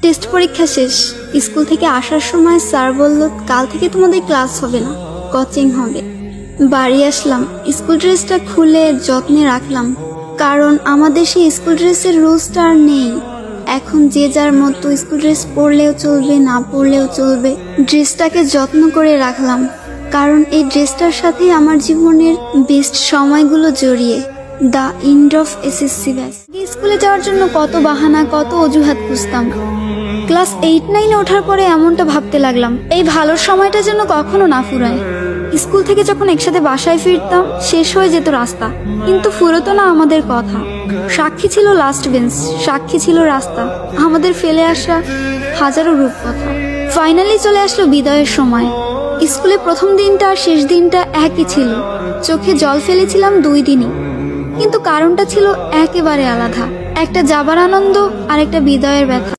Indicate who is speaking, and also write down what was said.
Speaker 1: Test পরীক্ষা শেষ। School থেকে আসার সময় স্যার বলল, কাল থেকে তোমাদের ক্লাস হবে না, কোচিং হবে। বাড়ি আসলাম, স্কুল ড্রেসটা খুলে যত্নে রাখলাম, কারণ আমাদের সেই স্কুল ড্রেসের রুলসটা আর নেই। এখন যে যার মতো স্কুল ড্রেস পরলেও চলবে, না পরলেও চলবে। ড্রেসটাকে যত্ন করে রাখলাম, কারণ এই ড্রেসটার সাথে আমার জীবনের বেস্ট সময়গুলো জড়িয়ে। The end of SSC batch. স্কুলে যাওয়ার জন্য কত বাহানা, কত অজুহাত খুঁজতাম। ক্লাস 8-9-এ ওঠার পরে এমনটা ভাবতে লাগলাম, এই ভালোর সময়টা যেন কখনো না ফুরায়। স্কুল থেকে যখন একসাথে বাসায় ফিরতাম, শেষ হয়ে যেত রাস্তা, কিন্তু ফুরতো না আমাদের কথা। সাক্ষী ছিল লাস্ট বেঞ্চ, সাক্ষী ছিল রাস্তা, আমাদের ফেলে আসা হাজারো রূপকথা। ফাইনালি চলে আসলো বিদায়ের সময়। স্কুলে প্রথম দিনটা আর শেষ দিনটা একই ছিল। চোখে জল ফেলেছিলাম 2 দিনই, কিন্তু কারণটা ছিল একেবারে আলাদা। একটা যাবার আনন্দ আর একটা বিদায়ের ব্যথা।